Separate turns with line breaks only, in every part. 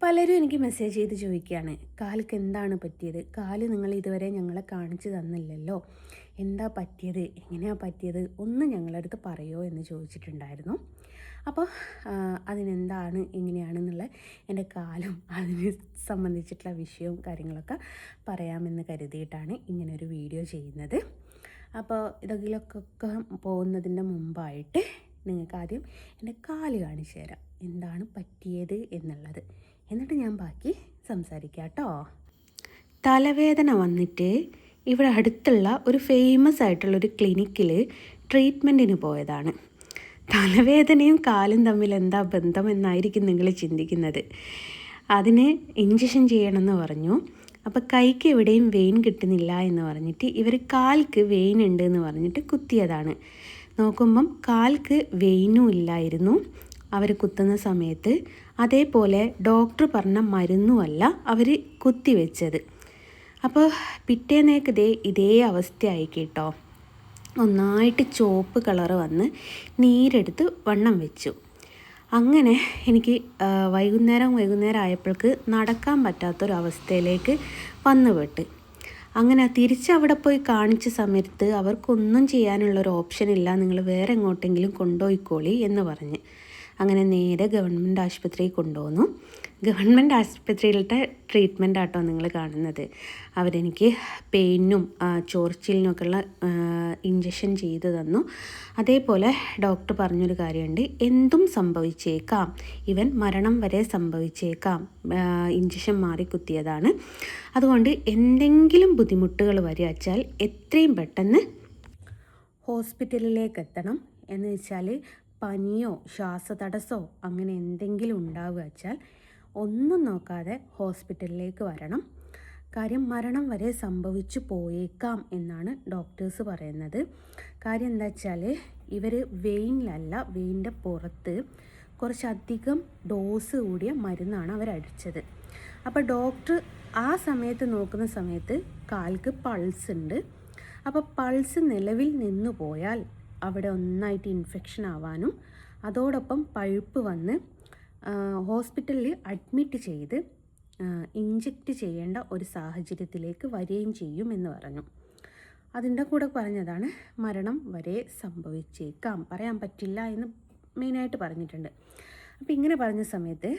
പലരും എനിക്ക് മെസ്സേജ് ചെയ്ത് ചോദിക്കുകയാണ്, കാലിക്ക് എന്താണ് പറ്റിയത്? കാല് നിങ്ങൾ ഇതുവരെ ഞങ്ങളെ കാണിച്ചു തന്നില്ലല്ലോ, എന്താ പറ്റിയത്, എങ്ങനെയാണ് പറ്റിയത്, ഒന്ന് ഞങ്ങളുടെ അടുത്ത് പറയുമോ എന്ന് ചോദിച്ചിട്ടുണ്ടായിരുന്നു. അപ്പോൾ അതിനെന്താണ് എങ്ങനെയാണെന്നുള്ള എൻ്റെ കാലും അതിനെ സംബന്ധിച്ചിട്ടുള്ള വിഷയവും കാര്യങ്ങളൊക്കെ പറയാമെന്ന് കരുതിയിട്ടാണ് ഇങ്ങനൊരു വീഡിയോ ചെയ്യുന്നത്. അപ്പോൾ ഇതിലൊക്കെ പോകുന്നതിൻ്റെ മുമ്പായിട്ട് നിങ്ങൾക്ക് ആദ്യം എൻ്റെ കാല് കാണിച്ചു തരാം, എന്താണ് പറ്റിയത് എന്നുള്ളത്. എന്നിട്ട് ഞാൻ ബാക്കി സംസാരിക്കാം കേട്ടോ. തലവേദന വന്നിട്ട് ഇവിടെ അടുത്തുള്ള ഒരു ഫേമസ് ആയിട്ടുള്ളൊരു ക്ലിനിക്കിൽ ട്രീറ്റ്മെൻറ്റിന് പോയതാണ്. തലവേദനയും കാലും തമ്മിൽ എന്താ ബന്ധം എന്നായിരിക്കും നിങ്ങൾ ചിന്തിക്കുന്നത്. അതിന് ഇഞ്ചക്ഷൻ ചെയ്യണമെന്ന് പറഞ്ഞു. അപ്പോൾ കൈക്ക് എവിടെയും വെയിൻ കിട്ടുന്നില്ല എന്ന് പറഞ്ഞിട്ട് ഇവർ കാൽക്ക് വെയിൻ ഉണ്ട് എന്ന് പറഞ്ഞിട്ട് കുത്തിയതാണ്. നോക്കുമ്പം കാൽക്ക് വെയിനും ഇല്ലായിരുന്നു അവർ കുത്തുന്ന സമയത്ത്. അതേപോലെ ഡോക്ടർ പറഞ്ഞ മരുന്നുമല്ല അവർ കുത്തിവെച്ചത്. അപ്പോൾ പിറ്റേന്നേക്ക് ഇതേ അവസ്ഥയായി കേട്ടോ. ഒന്നായിട്ട് ചുവപ്പ് കളറ് വന്ന് നീരെടുത്ത് വണ്ണം വെച്ചു. അങ്ങനെ എനിക്ക് വൈകുന്നേരം ആയപ്പോഴേക്ക് നടക്കാൻ പറ്റാത്തൊരവസ്ഥയിലേക്ക് വന്നുപെട്ട്. അങ്ങനെ തിരിച്ചവിടെ പോയി കാണിച്ച സമയത്ത് അവർക്കൊന്നും ചെയ്യാനുള്ളൊരു ഓപ്ഷൻ ഇല്ല, നിങ്ങൾ വേറെ എങ്ങോട്ടെങ്കിലും കൊണ്ടുപോയിക്കോളി എന്ന് പറഞ്ഞ്. അങ്ങനെ നേരെ ഗവൺമെൻറ് ആശുപത്രിയിൽ കൊണ്ടുപോന്നു. ഗവൺമെൻറ് ആശുപത്രിയിലത്തെ ട്രീറ്റ്മെൻ്റ് ആട്ടോ നിങ്ങൾ കാണുന്നത്. അവരെനിക്ക് പെയിനും ചോർച്ചിലിനൊക്കെയുള്ള ഇഞ്ചക്ഷൻ ചെയ്തു തന്നു. അതേപോലെ ഡോക്ടർ പറഞ്ഞൊരു കാര്യമുണ്ട്, എന്തും സംഭവിച്ചേക്കാം, ഇവൻ മരണം വരെ സംഭവിച്ചേക്കാം, ഇഞ്ചക്ഷൻ മാറി കുത്തിയതാണ്. അതുകൊണ്ട് എന്തെങ്കിലും ബുദ്ധിമുട്ടുകൾ വരികച്ചാൽ എത്രയും പെട്ടെന്ന് ഹോസ്പിറ്റലിലേക്ക് എത്തണം. എന്ന് വെച്ചാൽ പനിയോ ശ്വാസതടസ്സമോ അങ്ങനെ എന്തെങ്കിലും ഉണ്ടാവുക വെച്ചാൽ ഒന്നും നോക്കാതെ ഹോസ്പിറ്റലിലേക്ക് വരണം. കാര്യം മരണം വരെ സംഭവിച്ചു പോയേക്കാം എന്നാണ് ഡോക്ടേഴ്സ് പറയുന്നത്. കാര്യം എന്താ വെച്ചാൽ ഇവർ വെയിനിലല്ല, വെയിൻ്റെ പുറത്ത് കുറച്ചധികം ഡോസ് കൂടിയ മരുന്നാണ് അവരടിച്ചത്. അപ്പോൾ ഡോക്ടർ ആ സമയത്ത് നോക്കുന്ന സമയത്ത് കാൽക്ക് പൾസ് ഉണ്ട്. അപ്പോൾ പൾസ് നിലവിൽ നിന്നു പോയാൽ അവിടെ ഒന്നായിട്ട് ഇൻഫെക്ഷൻ ആവാനും അതോടൊപ്പം പഴുപ്പ് വന്ന് ഹോസ്പിറ്റലിൽ അഡ്മിറ്റ് ചെയ്ത് ഇഞ്ചക്റ്റ് ചെയ്യേണ്ട ഒരു സാഹചര്യത്തിലേക്ക് വരികയും ചെയ്യും എന്ന് പറഞ്ഞു. അതിൻ്റെ കൂടെ പറഞ്ഞതാണ് മരണം വരെ സംഭവിച്ചേക്കാം, പറയാൻ പറ്റില്ല എന്ന് മെയിനായിട്ട് പറഞ്ഞിട്ടുണ്ട്. അപ്പോൾ ഇങ്ങനെ പറഞ്ഞ സമയത്ത്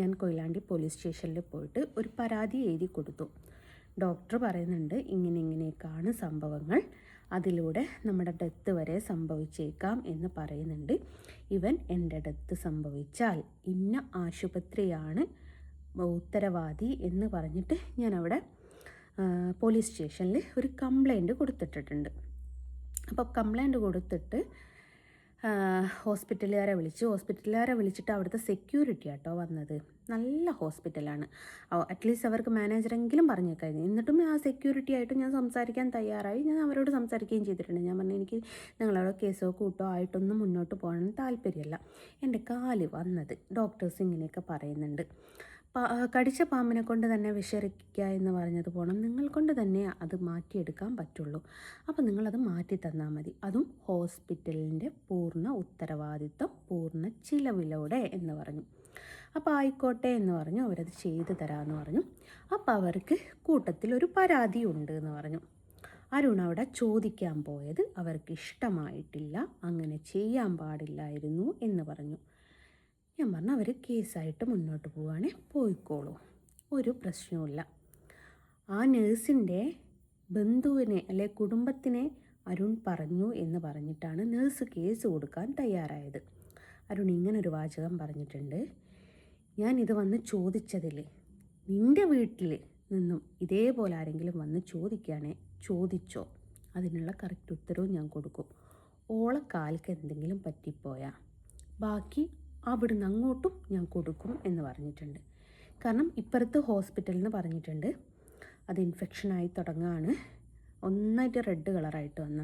ഞാൻ കൊയിലാണ്ടി പോലീസ് സ്റ്റേഷനിൽ പോയിട്ട് ഒരു പരാതി എഴുതി കൊടുത്തു. ഡോക്ടർ പറയുന്നുണ്ട് ഇങ്ങനെയൊക്കെയാണ് സംഭവങ്ങൾ, അതിലൂടെ നമ്മുടെ ഡെത്ത് വരെ സംഭവിച്ചേക്കാം എന്ന് പറയുന്നുണ്ട്. ഇവൻ എൻ്റെ ഡെത്ത് സംഭവിച്ചാൽ ഇന്ന ആശുപത്രിയാണ് ഉത്തരവാദി എന്ന് പറഞ്ഞിട്ട് ഞാനവിടെ പോലീസ് സ്റ്റേഷനിൽ ഒരു കംപ്ലൈൻറ്റ് കൊടുത്തിട്ടുണ്ട്. അപ്പോൾ കംപ്ലൈൻറ്റ് കൊടുത്തിട്ട് ഹോസ്പിറ്റലുകാരെ വിളിച്ചിട്ട് അവിടുത്തെ സെക്യൂരിറ്റി ആട്ടോ വന്നത്. നല്ല ഹോസ്പിറ്റലാണ്, അറ്റ്ലീസ്റ്റ് അവർക്ക് മാനേജറെങ്കിലും പറഞ്ഞേക്കായിരുന്നു. എന്നിട്ടും ആ സെക്യൂരിറ്റി ആയിട്ട് ഞാൻ സംസാരിക്കാൻ തയ്യാറായി. ഞാൻ അവരോട് സംസാരിക്കുകയും ചെയ്തിട്ടുണ്ട്. ഞാൻ പറഞ്ഞു എനിക്ക് നിങ്ങളവിടെ കേസോ കൂട്ടോ ആയിട്ടൊന്നും മുന്നോട്ട് പോകാൻ താല്പര്യമില്ല, എൻ്റെ കാല് വന്നത് ഡോക്ടേഴ്സ് ഇങ്ങനെയൊക്കെ പറയുന്നുണ്ട്, കടിച്ച പാമ്പിനെ കൊണ്ട് തന്നെ വിഷറിക്കുക എന്ന് പറഞ്ഞത് പോണം, നിങ്ങൾ കൊണ്ട് തന്നെ അത് മാറ്റിയെടുക്കാൻ പറ്റുള്ളൂ. അപ്പോൾ നിങ്ങളത് മാറ്റി തന്നാൽ മതി, അതും ഹോസ്പിറ്റലിൻ്റെ പൂർണ്ണ ഉത്തരവാദിത്വം പൂർണ്ണ ചിലവിലൂടെ എന്ന് പറഞ്ഞു. അപ്പോൾ ആയിക്കോട്ടെ എന്ന് പറഞ്ഞു, അവരത് ചെയ്തു തരാമെന്ന് പറഞ്ഞു. അപ്പോൾ അവർക്ക് കൂട്ടത്തിലൊരു പരാതി ഉണ്ട് എന്ന് പറഞ്ഞു. അരുൺ അവിടെ ചോദിക്കാൻ പോയത് അവർക്ക് ഇഷ്ടമായിട്ടില്ല, അങ്ങനെ ചെയ്യാൻ പാടില്ലായിരുന്നു എന്ന് പറഞ്ഞു. ഞാൻ പറഞ്ഞു അവർ കേസായിട്ട് മുന്നോട്ട് പോവുകയാണെങ്കിൽ പോയിക്കോളൂ, ഒരു പ്രശ്നവുമില്ല. ആ നേഴ്സിൻ്റെ ബന്ധുവിനെ അല്ലെ കുടുംബത്തിനെ അരുൺ പറഞ്ഞു എന്ന് പറഞ്ഞിട്ടാണ് നേഴ്സ് കേസ് കൊടുക്കാൻ തയ്യാറായത്. അരുൺ ഇങ്ങനൊരു വാചകം പറഞ്ഞിട്ടുണ്ട്, ഞാനിത് വന്ന് ചോദിച്ചതിൽ നിൻ്റെ വീട്ടിൽ നിന്നും ഇതേപോലെ ആരെങ്കിലും വന്ന് ചോദിക്കുകയാണെങ്കിൽ ചോദിച്ചോ, അതിനുള്ള കറക്റ്റ് ഉത്തരവും ഞാൻ കൊടുക്കും. ഓളക്കാൽക്ക് എന്തെങ്കിലും പറ്റിപ്പോയാൽ ബാക്കി അവിടുന്ന് അങ്ങോട്ടും ഞാൻ കൊടുക്കും എന്ന് പറഞ്ഞിട്ടുണ്ട്. കാരണം ഇപ്പുറത്ത് ഹോസ്പിറ്റലിൽ നിന്ന് പറഞ്ഞിട്ടുണ്ട് അത് ഇൻഫെക്ഷനായി തുടങ്ങുകയാണ്, ഒന്നായിട്ട് റെഡ് കളറായിട്ട് വന്ന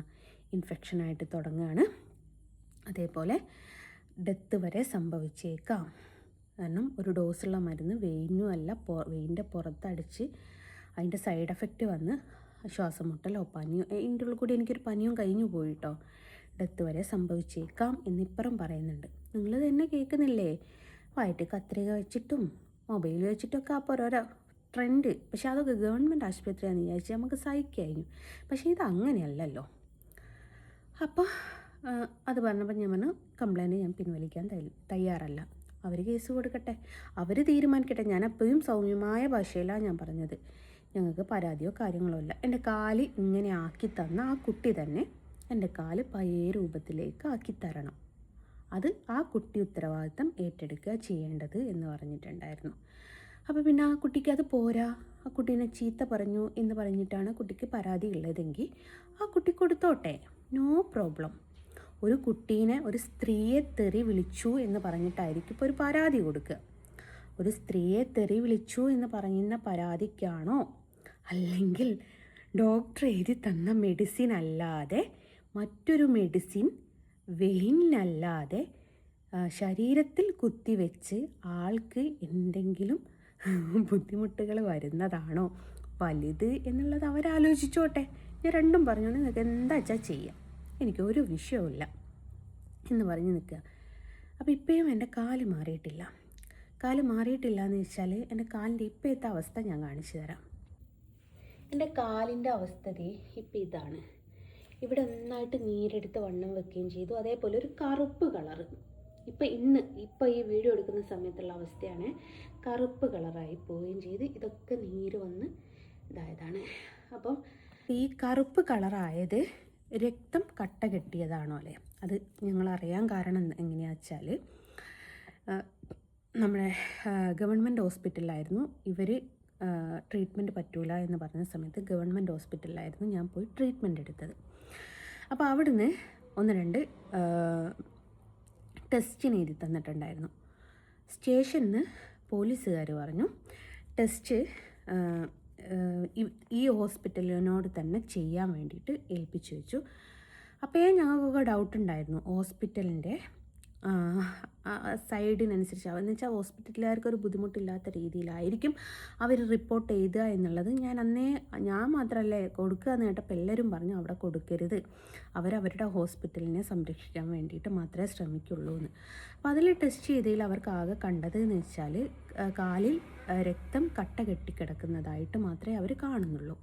ഇൻഫെക്ഷനായിട്ട് തുടങ്ങുകയാണ്, അതേപോലെ ഡെത്ത് വരെ സംഭവിച്ചേക്കാം. കാരണം ഒരു ഡോസുള്ള മരുന്ന് വെയിനും അല്ല വെയിൻ്റെ പുറത്തടിച്ച് അതിൻ്റെ സൈഡ് എഫക്റ്റ് വന്ന് ശ്വാസം മുട്ടലോ പനിയോ, ഇതിൻ്റെ ഉള്ളിൽ കൂടി എനിക്കൊരു പനിയും കഴിഞ്ഞു പോയിട്ടോ, ഡെത്ത് വരെ സംഭവിച്ചേക്കാം എന്നിപ്പുറം പറയുന്നുണ്ട്. നിങ്ങൾ തന്നെ കേൾക്കുന്നില്ലേ, വയറ്റ് കത്രിക വെച്ചിട്ടും മൊബൈൽ വെച്ചിട്ടൊക്കെ അപ്പോൾ ഓരോരോ ട്രെൻഡ്. പക്ഷേ അതൊക്കെ ഗവൺമെൻറ് ആശുപത്രിയാണെന്ന് വിചാരിച്ച് നമുക്ക് സഹിക്കായിരുന്നു. പക്ഷേ ഇത് അങ്ങനെയല്ലല്ലോ. അപ്പോൾ അത് പറഞ്ഞപ്പോൾ ഞാൻ പറഞ്ഞു കംപ്ലൈൻറ്റ് ഞാൻ പിൻവലിക്കാൻ തയ്യാറല്ല. അവർ കേസ് കൊടുക്കട്ടെ, അവർ തീരുമാനിക്കട്ടെ. ഞാൻ എപ്പോഴും സൗമ്യമായ ഭാഷയിലാണ് ഞാൻ പറഞ്ഞത്. ഞങ്ങൾക്ക് പരാതിയോ കാര്യങ്ങളോ ഇല്ല. എൻ്റെ കാല് ഇങ്ങനെ ആക്കി തന്ന ആ കുട്ടി തന്നെ എൻ്റെ കാല് പഴയ രൂപത്തിലേക്ക് ആക്കി തരണം. അത് ആ കുട്ടി ഉത്തരവാദിത്തം ഏറ്റെടുക്കുക ചെയ്യേണ്ടത് എന്ന് പറഞ്ഞിട്ടുണ്ടായിരുന്നു. അപ്പോൾ പിന്നെ ആ കുട്ടിക്ക് അത് പോരാ, ആ കുട്ടീനെ ചീത്ത പറഞ്ഞു എന്ന് പറഞ്ഞിട്ടാണ് കുട്ടിക്ക് പരാതി ഉള്ളതെങ്കിൽ ആ കുട്ടി കൊടുത്തോട്ടെ, നോ പ്രോബ്ലം. ഒരു കുട്ടീനെ, ഒരു സ്ത്രീയെ തെറി വിളിച്ചു എന്ന് പറഞ്ഞിട്ടായിരിക്കും ഇപ്പോൾ ഒരു പരാതി കൊടുക്കുക. ഒരു സ്ത്രീയെ തെറി വിളിച്ചു എന്ന് പറയുന്ന പരാതിക്കാണോ, അല്ലെങ്കിൽ ഡോക്ടർ എഴുതി തന്ന മെഡിസിൻ അല്ലാതെ മറ്റൊരു മെഡിസിൻ വെയിനല്ലാതെ ശരീരത്തിൽ കുത്തിവെച്ച് ആൾക്ക് എന്തെങ്കിലും ബുദ്ധിമുട്ടുകൾ വരുന്നതാണോ വലുത് എന്നുള്ളത് അവരാലോചിച്ചോട്ടെ. ഞാൻ രണ്ടും പറഞ്ഞു, നിങ്ങൾക്ക് എന്താ വെച്ചാൽ ചെയ്യാം, എനിക്കൊരു വിഷയമില്ല എന്ന് പറഞ്ഞ് നിൽക്കുക. അപ്പോൾ ഇപ്പോഴും എൻ്റെ കാല് മാറിയിട്ടില്ല. കാല് മാറിയിട്ടില്ല എന്ന് വെച്ചാൽ എൻ്റെ കാലിൻ്റെ ഇപ്പോഴത്തെ അവസ്ഥ ഞാൻ കാണിച്ചു തരാം. എൻ്റെ കാലിൻ്റെ അവസ്ഥ ഇപ്പോൾ ഇതാണ്. ഇവിടെ നന്നായിട്ട് നീരെടുത്ത് വണ്ണം വെക്കുകയും ചെയ്തു. അതേപോലെ ഒരു കറുപ്പ് കളറ് ഇപ്പോൾ ഈ വീഡിയോ എടുക്കുന്ന സമയത്തുള്ള അവസ്ഥയാണ്. കറുപ്പ് കളറായി പോവുകയും ചെയ്ത് ഇതൊക്കെ നീര് വന്ന് ഇതായതാണ്. അപ്പം ഈ കറുപ്പ് കളറായത് രക്തം കട്ട കെട്ടിയതാണോ അല്ലേ? അത് ഞങ്ങളറിയാൻ കാരണം എങ്ങനെയാണെന്ന് വെച്ചാൽ നമ്മുടെ ഗവൺമെൻറ് ഹോസ്പിറ്റലിലായിരുന്നു ഇവർ ട്രീറ്റ്മെൻറ്റ് പറ്റൂല എന്ന് പറഞ്ഞ സമയത്ത് ഗവൺമെൻറ് ഹോസ്പിറ്റലിലായിരുന്നു ഞാൻ പോയി ട്രീറ്റ്മെൻറ്റ് എടുത്തത്. അപ്പോൾ അവിടുന്ന് 1-2 ടെസ്റ്റിന് എഴുതി തന്നിട്ടുണ്ടായിരുന്നു. സ്റ്റേഷനിൽ പോലീസുകാർ പറഞ്ഞു ടെസ്റ്റ് ഈ ഹോസ്പിറ്റലിനോട് തന്നെ ചെയ്യാൻ വേണ്ടിയിട്ട് ഏൽപ്പിച്ചു വെച്ചു. അപ്പോൾ ഞങ്ങൾക്കൊക്കെ ഡൗട്ടുണ്ടായിരുന്നു ഹോസ്പിറ്റലിൻ്റെ സൈഡിനനുസരിച്ച്. എന്ന് വെച്ചാൽ ഹോസ്പിറ്റലുകാർക്ക് ഒരു ബുദ്ധിമുട്ടില്ലാത്ത രീതിയിലായിരിക്കും അവർ റിപ്പോർട്ട് എഴുതുക എന്നുള്ളത്. ഞാൻ മാത്രമല്ല കൊടുക്കുക എന്ന് കേട്ടപ്പോൾ എല്ലാവരും പറഞ്ഞു അവിടെ കൊടുക്കരുത്, അവരവരുടെ ഹോസ്പിറ്റലിനെ സംരക്ഷിക്കാൻ വേണ്ടിയിട്ട് മാത്രമേ ശ്രമിക്കുള്ളൂ എന്ന്. അപ്പോൾ അതിൽ ടെസ്റ്റ് ചെയ്തതിൽ അവർക്ക് ആകെ കണ്ടത് എന്ന് വെച്ചാൽ കാലിൽ രക്തം കട്ട കെട്ടിക്കിടക്കുന്നതായിട്ട് മാത്രമേ അവർ കാണുന്നുള്ളൂ.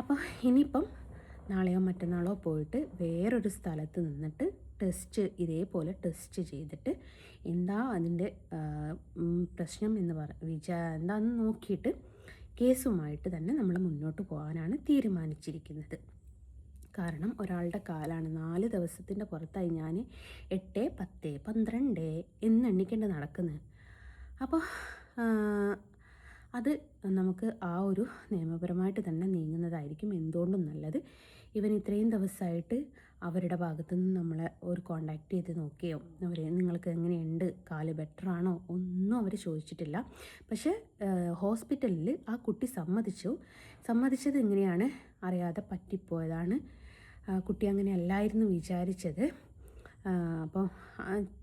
അപ്പോൾ ഇനിയിപ്പം നാളെയോ മറ്റന്നാളോ പോയിട്ട് വേറൊരു സ്ഥലത്ത് നിന്നിട്ട് ഇതേപോലെ ടെസ്റ്റ് ചെയ്തിട്ട് എന്താ അതിൻ്റെ പ്രശ്നം എന്ന് എന്താണെന്ന് നോക്കിയിട്ട് കേസുമായിട്ട് തന്നെ നമ്മൾ മുന്നോട്ട് പോകാനാണ് തീരുമാനിച്ചിരിക്കുന്നത്. കാരണം ഒരാളുടെ കാലാണ് 4 ദിവസത്തിൻ്റെ പുറത്തായി ഞാൻ 8, 10, 12 എന്നെണ്ണിക്കേണ്ട നടക്കുന്നത്. അപ്പോൾ അത് നമുക്ക് ആ ഒരു നിയമപരമായിട്ട് തന്നെ നീങ്ങുന്നതായിരിക്കും എന്തുകൊണ്ടും നല്ലത്. ഇവൻ ഇത്രയും ദിവസമായിട്ട് അവരുടെ ഭാഗത്തു നിന്ന് നമ്മളെ ഒരു കോണ്ടാക്ട് ചെയ്ത് നോക്കിയോ, നിങ്ങൾക്ക് എങ്ങനെയുണ്ട്, കാല് ബെറ്ററാണോ ഒന്നും അവർ ചോദിച്ചിട്ടില്ല. പക്ഷേ ഹോസ്പിറ്റലിൽ ആ കുട്ടി സമ്മതിച്ചത് എങ്ങനെയാണ് അറിയാതെ പറ്റിപ്പോയതാണ്. കുട്ടി അങ്ങനെ അല്ലായിരുന്നു വിചാരിച്ചത്. അപ്പോൾ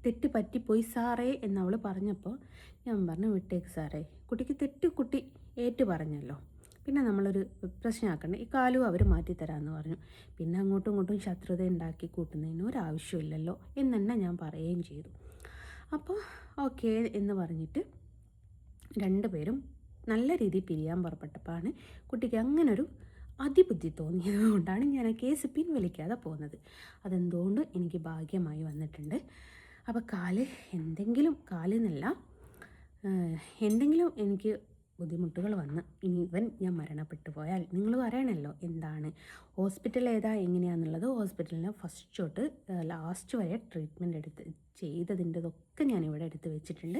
തെറ്റ് പറ്റിപ്പോയി സാറേ എന്നവൾ പറഞ്ഞപ്പോൾ ഞാൻ പറഞ്ഞു വിട്ടേക്ക് സാറേ, കുട്ടിക്ക് കുട്ടി ഏറ്റു പറഞ്ഞല്ലോ, പിന്നെ നമ്മളൊരു പ്രശ്നമാക്കണ്ട, ഈ കാലും അവർ മാറ്റിത്തരാമെന്ന് പറഞ്ഞു. പിന്നെ അങ്ങോട്ടും ഇങ്ങോട്ടും ശത്രുത ഉണ്ടാക്കി കൂട്ടുന്നതിന് ഒരാവശ്യമില്ലല്ലോ എന്ന് തന്നെ ഞാൻ പറയുകയും ചെയ്തു. അപ്പോൾ ഓക്കെ എന്ന് പറഞ്ഞിട്ട് 2 പേരും നല്ല രീതിയിൽ പിരിയാൻ പുറപ്പെട്ടപ്പോഴാണ് കുട്ടിക്ക് അങ്ങനൊരു അതിബുദ്ധി തോന്നിയത് കൊണ്ടാണ് ഞാൻ ആ കേസ് പിൻവലിക്കാതെ പോകുന്നത്. അതെന്തുകൊണ്ട് എനിക്ക് ഭാഗ്യമായി വന്നിട്ടുണ്ട്. അപ്പോൾ എന്തെങ്കിലും എനിക്ക് ബുദ്ധിമുട്ടുകൾ വന്ന് ഞാൻ മരണപ്പെട്ടു പോയാൽ നിങ്ങൾ പറയണമല്ലോ എന്താണ് ഹോസ്പിറ്റൽ എങ്ങനെയാണെന്നുള്ളത്. ഹോസ്പിറ്റലിന് ഫസ്റ്റ് തൊട്ട് ലാസ്റ്റ് വരെ ട്രീറ്റ്മെൻറ്റ് ചെയ്തതിൻ്റെതൊക്കെ ഞാനിവിടെ എടുത്ത് വെച്ചിട്ടുണ്ട്.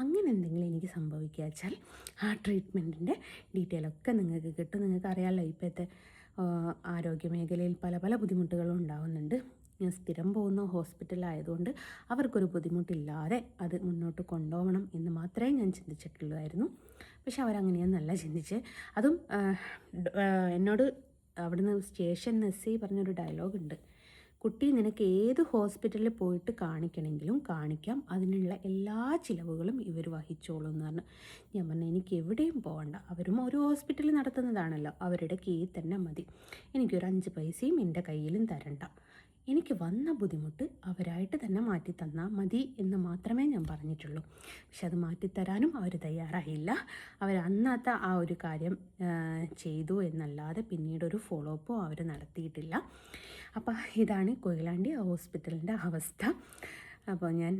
അങ്ങനെ എന്തെങ്കിലും എനിക്ക് സംഭവിക്കുക വെച്ചാൽ ആ ട്രീറ്റ്മെൻറ്റിൻ്റെ ഡീറ്റെയിലൊക്കെ നിങ്ങൾക്ക് കിട്ടും. നിങ്ങൾക്ക് അറിയാമല്ലോ ഇപ്പോഴത്തെ ആരോഗ്യ മേഖലയിൽ പല ബുദ്ധിമുട്ടുകളും ഉണ്ടാകുന്നുണ്ട്. ഞാൻ സ്ഥിരം പോകുന്ന ഹോസ്പിറ്റലായതുകൊണ്ട് അവർക്കൊരു ബുദ്ധിമുട്ടില്ലാതെ അത് മുന്നോട്ട് കൊണ്ടുപോകണം എന്ന് മാത്രമേ ഞാൻ ചിന്തിച്ചിട്ടുള്ളായിരുന്നു. പക്ഷെ അവരങ്ങനെയൊന്നല്ല ചിന്തിച്ച്. അതും എന്നോട് അവിടുന്ന് സ്റ്റേഷൻ SI പറഞ്ഞൊരു ഡയലോഗുണ്ട്, കുട്ടി നിനക്ക് ഏത് ഹോസ്പിറ്റലിൽ പോയിട്ട് കാണിക്കണമെങ്കിലും കാണിക്കാം, അതിനുള്ള എല്ലാ ചിലവുകളും ഇവർ വഹിച്ചോളും എന്ന് പറഞ്ഞു. ഞാൻ പറഞ്ഞു എനിക്ക് എവിടെയും പോകണ്ട, അവരും ഒരു ഹോസ്പിറ്റലിൽ നടത്തുന്നതാണല്ലോ, അവരുടെ കീഴിൽ തന്നെ മതി, എനിക്കൊരു 5 പൈസയും എൻ്റെ കയ്യിലും തരണ്ട എനിക്ക് വന്ന ബുദ്ധിമുട്ട് അവരായിട്ട് തന്നെ മാറ്റി തന്നാൽ മതി എന്ന് മാത്രമേ ഞാൻ പറഞ്ഞിട്ടുള്ളൂ. പക്ഷെ അത് മാറ്റിത്തരാനും അവർ തയ്യാറായില്ല. അവർ അന്നത്തെ ആ ഒരു കാര്യം ചെയ്തു എന്നല്ലാതെ പിന്നീടൊരു ഫോളോ അപ്പോ അവർ നടത്തിയിട്ടില്ല. അപ്പോൾ ഇതാണ് കൊയിലാണ്ടി ഹോസ്പിറ്റലിൻ്റെ അവസ്ഥ. അപ്പോൾ ഞാൻ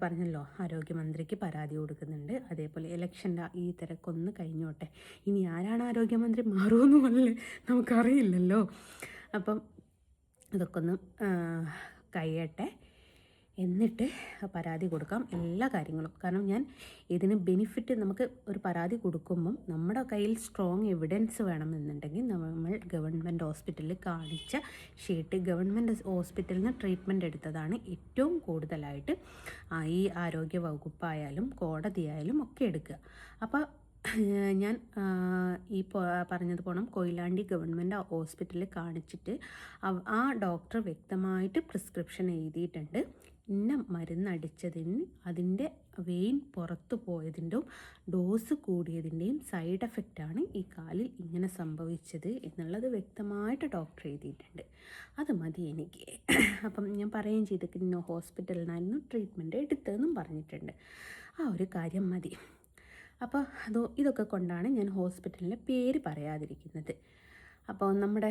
പറഞ്ഞല്ലോ, ആരോഗ്യമന്ത്രിക്ക് പരാതി കൊടുക്കുന്നുണ്ട്. അതേപോലെ ഇലക്ഷൻ്റെ ഈ തിരക്കൊന്ന് കഴിഞ്ഞോട്ടെ, ഇനി ആരാണ് ആരോഗ്യമന്ത്രി മാറുമെന്നുള്ളത് നമുക്കറിയില്ലല്ലോ. അപ്പം ഇതൊക്കെ ഒന്ന് കഴിയട്ടെ, എന്നിട്ട് പരാതി കൊടുക്കാം എല്ലാ കാര്യങ്ങളും. കാരണം ഞാൻ ഇതിന് ബെനിഫിറ്റ്, നമുക്ക് ഒരു പരാതി കൊടുക്കുമ്പം നമ്മുടെ കയ്യിൽ സ്ട്രോങ് എവിഡൻസ് വേണമെന്നുണ്ടെങ്കിൽ നമ്മൾ ഗവൺമെൻറ് ഹോസ്പിറ്റലിൽ കാണിച്ച ഷീട്ട്, ഗവൺമെൻറ് ഹോസ്പിറ്റലിൽ നിന്ന് ട്രീറ്റ്മെൻറ്റ് എടുത്തതാണ് ഏറ്റവും കൂടുതലായിട്ട് ഈ ആരോഗ്യ വകുപ്പായാലും കോടതിയായാലും ഒക്കെ എടുക്കുക. അപ്പോൾ ഞാൻ ഈ പറഞ്ഞതുപോലെ കൊയിലാണ്ടി ഗവൺമെൻറ് ഹോസ്പിറ്റലിൽ കാണിച്ചിട്ട് ആ ഡോക്ടർ വ്യക്തമായിട്ട് പ്രിസ്ക്രിപ്ഷൻ എഴുതിയിട്ടുണ്ട്. ഇന്ന മരുന്നടിച്ചതിന് അതിൻ്റെ വെയിൻ പുറത്തു പോയതിൻ്റെയും ഡോസ് കൂടിയതിൻ്റെയും സൈഡ് എഫക്റ്റാണ് ഈ കാലിൽ ഇങ്ങനെ സംഭവിച്ചത് എന്നുള്ളത് വ്യക്തമായിട്ട് ഡോക്ടർ എഴുതിയിട്ടുണ്ട്. അത് മതി എനിക്ക്. അപ്പം ഞാൻ പറയുകയും ചെയ്തിട്ട് ഹോസ്പിറ്റലിനായിരുന്നു ട്രീറ്റ്മെൻറ്റ് എടുത്തതെന്നും പറഞ്ഞിട്ടുണ്ട്. ആ ഒരു കാര്യം മതി. അപ്പോൾ ഇതൊക്കെ കൊണ്ടാണ് ഞാൻ ഹോസ്പിറ്റലിൻ്റെ പേര് പറയാതിരിക്കുന്നത്. അപ്പോൾ നമ്മുടെ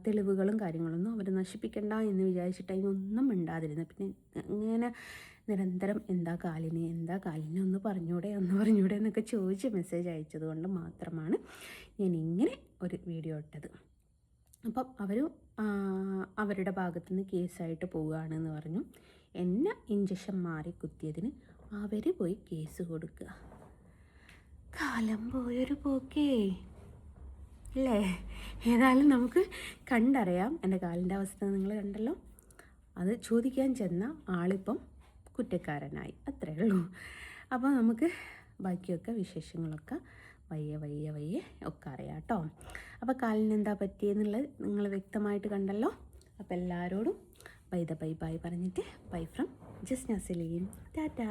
തെളിവുകളും കാര്യങ്ങളൊന്നും അവർ നശിപ്പിക്കണ്ട എന്ന് വിചാരിച്ചിട്ട് അതിനൊന്നും മിണ്ടാതിരുന്നു. പിന്നെ ഇങ്ങനെ നിരന്തരം എന്താ കാലിന് ഒന്ന് പറഞ്ഞൂടെ എന്നൊക്കെ ചോദിച്ച് മെസ്സേജ് അയച്ചത് കൊണ്ട് മാത്രമാണ് ഞാൻ ഇങ്ങനെ ഒരു വീഡിയോ ഇട്ടത്. അപ്പം അവരുടെ ഭാഗത്തുനിന്ന് കേസായിട്ട് പോവുകയാണെന്ന് പറഞ്ഞു. എന്നെ ഇഞ്ചക്ഷൻ മാറി കുത്തിയതിന് അവർ പോയി കേസ് കൊടുക്കുക. കാലം പോയൊരു പോക്കേ അല്ലേ. ഏതായാലും നമുക്ക് കണ്ടറിയാം. എൻ്റെ കാലിൻ്റെ അവസ്ഥ നിങ്ങൾ കണ്ടല്ലോ. അത് ചോദിക്കാൻ ചെന്ന ആളിപ്പം കുറ്റക്കാരനായി, അത്രയേ ഉള്ളൂ. അപ്പോൾ നമുക്ക് ബാക്കിയൊക്കെ വിശേഷങ്ങളൊക്കെ വയ്യെ ഒക്കെ അറിയാം കേട്ടോ. അപ്പോൾ കാലിന് എന്താ പറ്റിയെന്നുള്ളത് നിങ്ങൾ വ്യക്തമായിട്ട് കണ്ടല്ലോ. അപ്പോൾ എല്ലാവരോടും ബൈ പറഞ്ഞിട്ട് ബൈ ഫ്രം ജസ്ന സലീം. ടാറ്റാ.